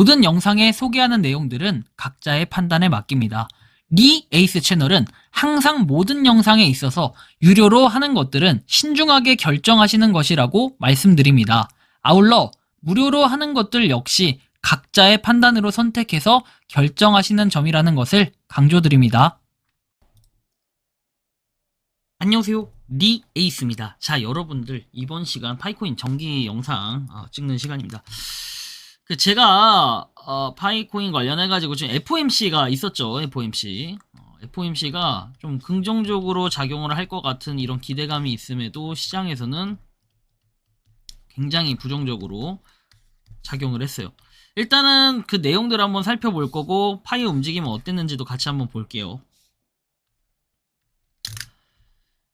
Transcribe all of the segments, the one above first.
모든 영상에 소개하는 내용들은 각자의 판단에 맡깁니다. 리 에이스 채널은 항상 모든 영상에 있어서 유료로 하는 것들은 신중하게 결정하시는 것이라고 말씀드립니다. 아울러 무료로 하는 것들 역시 각자의 판단으로 선택해서 결정하시는 점이라는 것을 강조드립니다. 안녕하세요. 리 에이스입니다. 자, 여러분들 이번 시간 파이코인 정기 영상 찍는 시간입니다. 제가 파이코인 관련해가지고 지금 FOMC가 있었죠. FOMC가 좀 긍정적으로 작용을 할 것 같은 이런 기대감이 있음에도 시장에서는 굉장히 부정적으로 작용을 했어요. 일단은 그 내용들 한번 살펴볼 거고 파이 움직임은 어땠는지도 같이 한번 볼게요.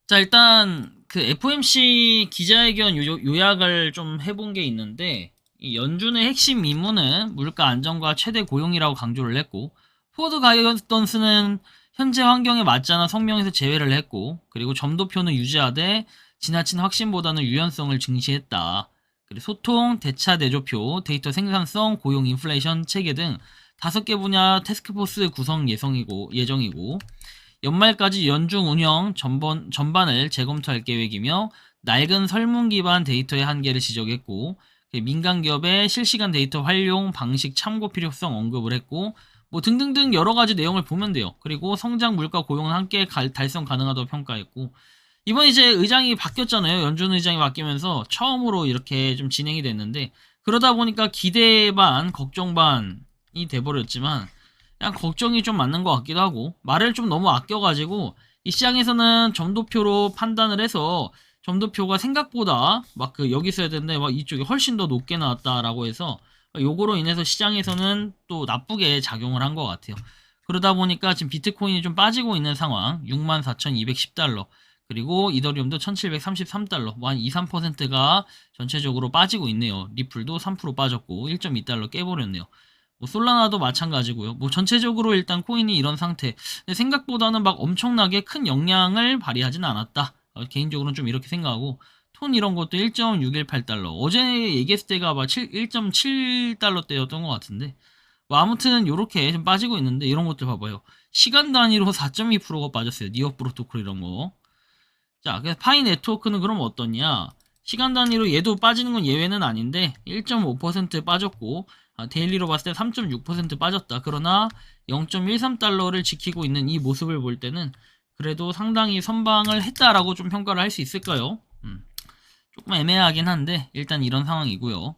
자, 일단 그 FOMC 기자회견 요약을 좀 해본 게 있는데, 이 연준의 핵심 임무는 물가 안정과 최대 고용이라고 강조를 했고, 포워드 가이던스는 현재 환경에 맞지 않아 성명에서 제외를 했고, 그리고 점도표는 유지하되 지나친 확신보다는 유연성을 증시했다. 그리고 소통, 대차 대조표, 데이터 생산성, 고용 인플레이션 체계 등 5개 분야 태스크포스 구성 예정이고 연말까지 연중 운영 전반을 재검토할 계획이며 낡은 설문 기반 데이터의 한계를 지적했고 민간 기업의 실시간 데이터 활용 방식 참고 필요성 언급을 했고 뭐 등등등 여러 가지 내용을 보면 돼요. 그리고 성장 물가 고용은 함께 달성 가능하다고 평가했고 이번 이제 의장이 바뀌었잖아요. 연준 의장이 바뀌면서 처음으로 이렇게 좀 진행이 됐는데 그러다 보니까 기대 반 걱정 반이 돼버렸지만 그냥 걱정이 좀 맞는 것 같기도 하고 말을 좀 너무 아껴가지고 이 시장에서는 점도표로 판단을 해서 점도표가 생각보다 막 여기 있어야 되는데 막 이쪽이 훨씬 더 높게 나왔다라고 해서 요거로 인해서 시장에서는 또 나쁘게 작용을 한 것 같아요. 그러다 보니까 지금 비트코인이 좀 빠지고 있는 상황 64,210달러 그리고 이더리움도 1,733달러 뭐 한 2-3%가 전체적으로 빠지고 있네요. 리플도 3% 빠졌고 1.2달러 깨버렸네요. 뭐 솔라나도 마찬가지고요. 뭐 전체적으로 일단 코인이 이런 상태. 근데 생각보다는 막 엄청나게 큰 영향을 발휘하진 않았다. 개인적으로는 좀 이렇게 생각하고 톤 이런 것도 1.618달러. 어제 얘기했을 때가 막 1.7달러대였던 것 같은데. 뭐 아무튼 요렇게 좀 빠지고 있는데 이런 것들 봐봐요. 시간 단위로 4.2%가 빠졌어요. 니어 프로토콜 이런 거. 자, 그래서 파이 네트워크는 그럼 어떠냐? 시간 단위로 얘도 빠지는 건 예외는 아닌데 1.5% 빠졌고 데일리로 봤을 때 3.6% 빠졌다. 그러나 0.13달러를 지키고 있는 이 모습을 볼 때는 그래도 상당히 선방을 했다라고 좀 평가를 할 수 있을까요? 조금 애매하긴 한데 일단 이런 상황이고요.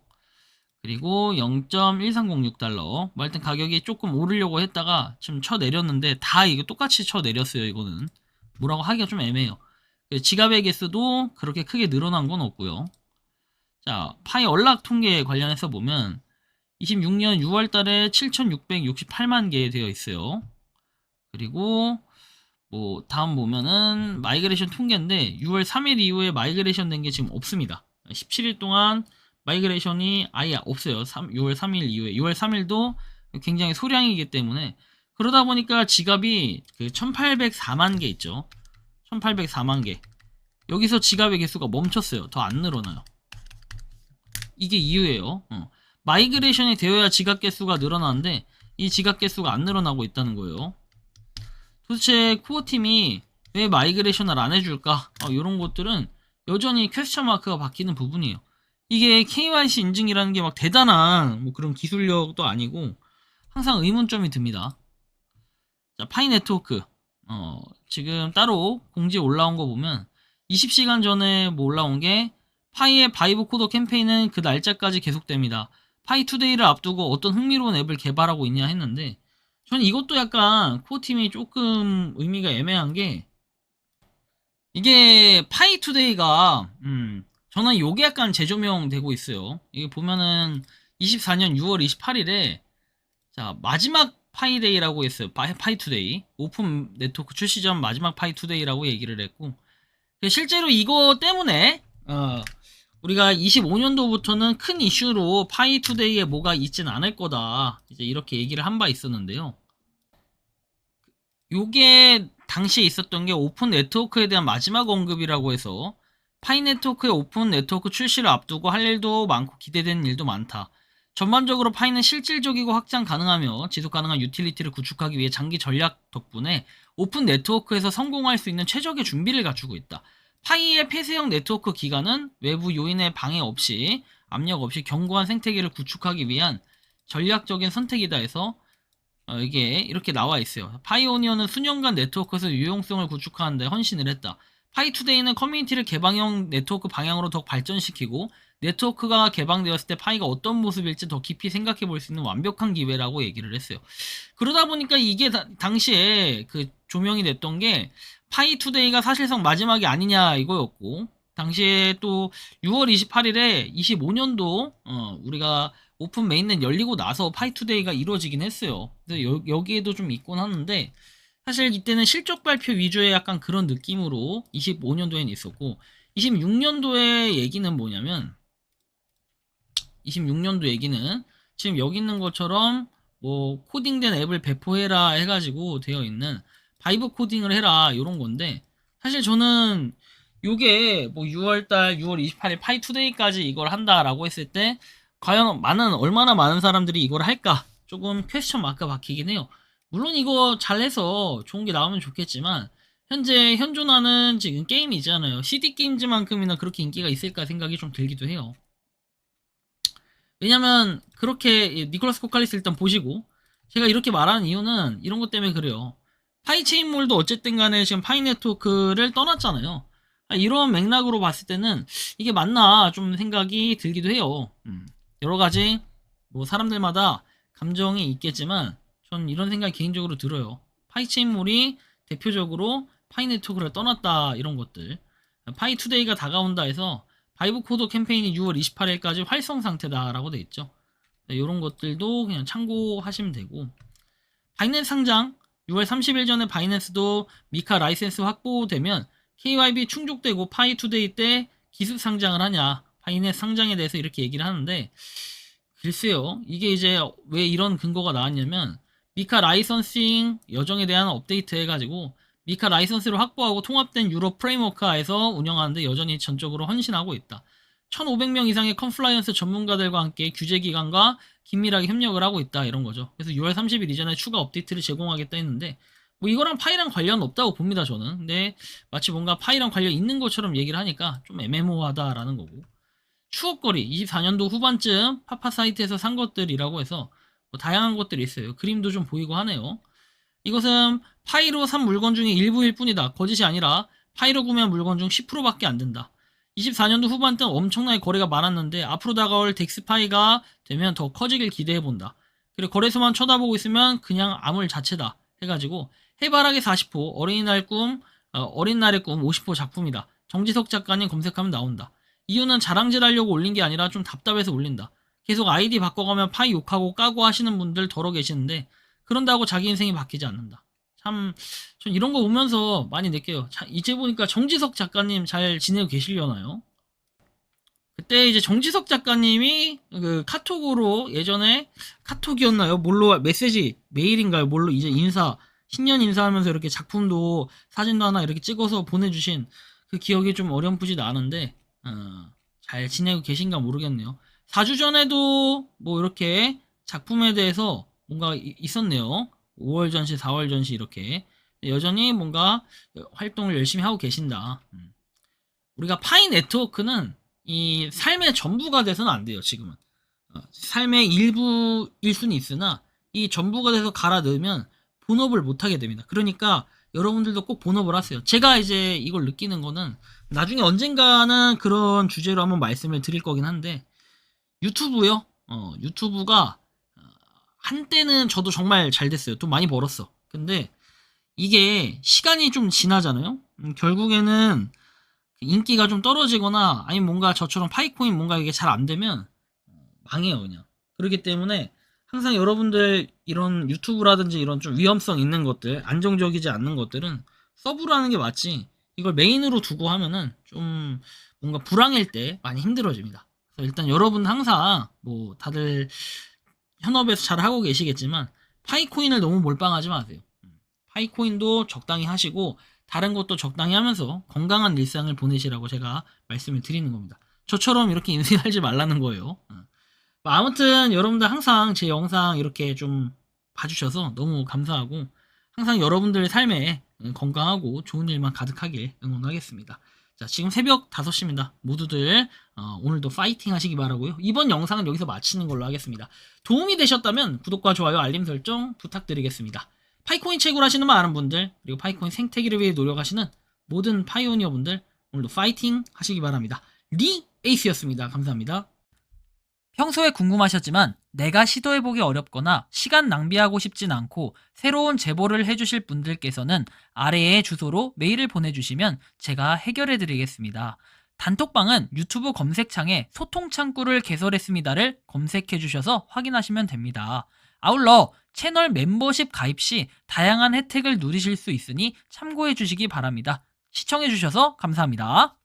그리고 0.1306달러 뭐 하여튼 가격이 조금 오르려고 했다가 지금 쳐내렸는데 다 이거 똑같이 쳐내렸어요. 이거는 뭐라고 하기가 좀 애매해요. 지갑의 개수도 그렇게 크게 늘어난 건 없고요. 자, 파이 언락 통계 관련해서 보면 26년 6월 달에 7,668만 개 되어 있어요. 그리고 뭐 다음 보면은 마이그레이션 통계인데 6월 3일 이후에 마이그레이션 된 게 지금 없습니다. 17일 동안 마이그레이션이 아예 없어요. 6월 3일 이후에 6월 3일도 굉장히 소량이기 때문에 그러다 보니까 지갑이 1804만 개 있죠. 1804만 개 여기서 지갑의 개수가 멈췄어요. 더 안 늘어나요. 이게 이유예요. 마이그레이션이 되어야 지갑 개수가 늘어나는데 이 지갑 개수가 안 늘어나고 있다는 거예요. 도대체 코어팀이 왜 마이그레이션을 안 해줄까? 이런 것들은 여전히 퀘스천 마크가 바뀌는 부분이에요. 이게 KYC 인증이라는 게 막 대단한 뭐 그런 기술력도 아니고 항상 의문점이 듭니다. 자, 파이 네트워크 지금 따로 공지에 올라온 거 보면 20시간 전에 뭐 올라온 게 파이의 바이브 코더 캠페인은 그 날짜까지 계속됩니다. 파이 투데이를 앞두고 어떤 흥미로운 앱을 개발하고 있냐 했는데 저는 이것도 약간 코어팀이 조금 의미가 애매한 게 이게 파이 투데이가 저는 요게 약간 재조명 되고 있어요. 이게 보면은 24년 6월 28일에 자 마지막 파이데이라고 했어요. 파이 투데이 오픈 네트워크 출시 전 마지막 파이 투데이라고 얘기를 했고 실제로 이거 때문에 우리가 25년도부터는 큰 이슈로 파이 투데이에 뭐가 있진 않을 거다 이제 이렇게 얘기를 한 바 있었는데요. 요게 당시에 있었던 게 오픈 네트워크에 대한 마지막 언급이라고 해서 파이 네트워크의 오픈 네트워크 출시를 앞두고 할 일도 많고 기대되는 일도 많다. 전반적으로 파이는 실질적이고 확장 가능하며 지속 가능한 유틸리티를 구축하기 위해 장기 전략 덕분에 오픈 네트워크에서 성공할 수 있는 최적의 준비를 갖추고 있다. 파이의 폐쇄형 네트워크 기간은 외부 요인의 방해 없이 압력 없이 견고한 생태계를 구축하기 위한 전략적인 선택이다 해서 이게 이렇게 나와 있어요. 파이오니어는 수년간 네트워크에서 유용성을 구축하는 데 헌신을 했다. 파이투데이는 커뮤니티를 개방형 네트워크 방향으로 더 발전시키고 네트워크가 개방되었을 때 파이가 어떤 모습일지 더 깊이 생각해 볼 수 있는 완벽한 기회라고 얘기를 했어요. 그러다 보니까 이게 당시에 그 조명이 됐던 게 파이투데이가 사실상 마지막이 아니냐 이거였고, 당시에 또 6월 28일에 25년도 우리가 오픈 메인넷 열리고 나서 파이투데이가 이루어지긴 했어요. 그래서 여기에도 좀 있곤 하는데, 사실 이때는 실적 발표 위주의 약간 그런 느낌으로 25년도에는 있었고, 26년도의 얘기는 뭐냐면, 26년도 얘기는 지금 여기 있는 것처럼 뭐 코딩된 앱을 배포해라 해가지고 되어 있는 바이브 코딩을 해라 이런 건데, 사실 저는 요게 뭐 6월달 6월 28일 파이투데이까지 이걸 한다라고 했을 때 과연 얼마나 많은 사람들이 이걸 할까 조금 퀘스천 마크가 박히긴 해요. 물론 이거 잘해서 좋은 게 나오면 좋겠지만 현재 현존하는 지금 게임이잖아요. CD 게임즈만큼이나 그렇게 인기가 있을까 생각이 좀 들기도 해요. 왜냐면 그렇게 니콜라스 코칼리스 일단 보시고, 제가 이렇게 말하는 이유는 이런 것 때문에 그래요. 파이체인몰도 어쨌든 간에 지금 파이 네트워크를 떠났잖아요. 이런 맥락으로 봤을 때는 이게 맞나 좀 생각이 들기도 해요. 여러 가지 뭐 사람들마다 감정이 있겠지만 전 이런 생각이 개인적으로 들어요. 파이체인몰이 대표적으로 파이 네트워크를 떠났다 이런 것들, 파이투데이가 다가온다 해서 바이브 코드 캠페인이 6월 28일까지 활성 상태다라고 돼 있죠. 이런 것들도 그냥 참고하시면 되고, 바이낸스 상장 6월 30일 전에 바이낸스도 미카 라이센스 확보되면 KYB 충족되고 파이투데이 때 기습 상장을 하냐, 바이낸스 상장에 대해서 이렇게 얘기를 하는데, 글쎄요, 이게 이제 왜 이런 근거가 나왔냐면 미카 라이선싱 여정에 대한 업데이트 해가지고 미카 라이선스를 확보하고 통합된 유럽 프레임워크하에서 운영하는데 여전히 전적으로 헌신하고 있다. 1,500명 이상의 컴플라이언스 전문가들과 함께 규제기관과 긴밀하게 협력을 하고 있다 이런 거죠. 그래서 6월 30일 이전에 추가 업데이트를 제공하겠다 했는데 뭐 이거랑 파이랑 관련 없다고 봅니다 저는. 근데 마치 뭔가 파이랑 관련 있는 것처럼 얘기를 하니까 좀 애매모호하다라는 거고, 추억거리 24년도 후반쯤 파파 사이트에서 산 것들이라고 해서 뭐 다양한 것들이 있어요. 그림도 좀 보이고 하네요. 이것은 파이로 산 물건 중에 일부일 뿐이다. 거짓이 아니라 파이로 구매한 물건 중 10%밖에 안 된다. 24년도 후반 때는 엄청나게 거래가 많았는데 앞으로 다가올 덱스파이가 되면 더 커지길 기대해본다. 그리고 거래소만 쳐다보고 있으면 그냥 암울 자체다 해가지고 해바라기 40호, 어린 날의 꿈 50호 작품이다. 정지석 작가님 검색하면 나온다. 이유는 자랑질 하려고 올린 게 아니라 좀 답답해서 올린다. 계속 아이디 바꿔가면 파이 욕하고 까고 하시는 분들 더러 계시는데 그런다고 자기 인생이 바뀌지 않는다. 참, 전 이런 거 보면서 많이 느껴요. 이제 보니까 정지석 작가님 잘 지내고 계시려나요? 그때 이제 정지석 작가님이 그 카톡으로 예전에 카톡이었나요? 뭘로 메시지 메일인가요? 뭘로 이제 신년 인사하면서 이렇게 작품도 사진도 하나 이렇게 찍어서 보내주신 그 기억이 좀 어렴풋이 나는데 잘 지내고 계신가 모르겠네요. 4주 전에도 뭐 이렇게 작품에 대해서 뭔가 있었네요. 5월 전시, 4월 전시 이렇게 여전히 뭔가 활동을 열심히 하고 계신다. 우리가 파이 네트워크는 이 삶의 전부가 돼서는 안 돼요. 지금은 삶의 일부일 수는 있으나 이 전부가 돼서 갈아 넣으면 본업을 못하게 됩니다. 그러니까 여러분들도 꼭 본업을 하세요. 제가 이제 이걸 느끼는 거는 나중에 언젠가는 그런 주제로 한번 말씀을 드릴 거긴 한데, 유튜브요. 유튜브가 한때는 저도 정말 잘 됐어요. 돈 많이 벌었어. 근데 이게 시간이 좀 지나잖아요. 결국에는 인기가 좀 떨어지거나 아니면 뭔가 저처럼 파이코인 뭔가 이게 잘 안 되면 망해요 그냥. 그렇기 때문에 항상 여러분들 이런 유튜브라든지 이런 좀 위험성 있는 것들, 안정적이지 않는 것들은 서브로 하는 게 맞지, 이걸 메인으로 두고 하면은 좀 뭔가 불황일 때 많이 힘들어집니다. 그래서 일단 여러분 항상 뭐 다들 현업에서 잘 하고 계시겠지만 파이코인을 너무 몰빵하지 마세요. 파이코인도 적당히 하시고 다른 것도 적당히 하면서 건강한 일상을 보내시라고 제가 말씀을 드리는 겁니다. 저처럼 이렇게 인생 살지 말라는 거예요. 아무튼 여러분들 항상 제 영상 이렇게 좀 봐주셔서 너무 감사하고 항상 여러분들 삶에 건강하고 좋은 일만 가득하길 응원하겠습니다. 자, 지금 새벽 5시입니다. 모두들 오늘도 파이팅 하시기 바라고요. 이번 영상은 여기서 마치는 걸로 하겠습니다. 도움이 되셨다면 구독과 좋아요, 알림 설정 부탁드리겠습니다. 파이코인 채굴 하시는 많은 분들, 그리고 파이코인 생태계를 위해 노력하시는 모든 파이오니어 분들, 오늘도 파이팅 하시기 바랍니다. 리 에이스였습니다. 감사합니다. 평소에 궁금하셨지만 내가 시도해보기 어렵거나 시간 낭비하고 싶진 않고 새로운 제보를 해주실 분들께서는 아래의 주소로 메일을 보내주시면 제가 해결해드리겠습니다. 단톡방은 유튜브 검색창에 소통창구를 개설했습니다를 검색해주셔서 확인하시면 됩니다. 아울러 채널 멤버십 가입 시 다양한 혜택을 누리실 수 있으니 참고해주시기 바랍니다. 시청해주셔서 감사합니다.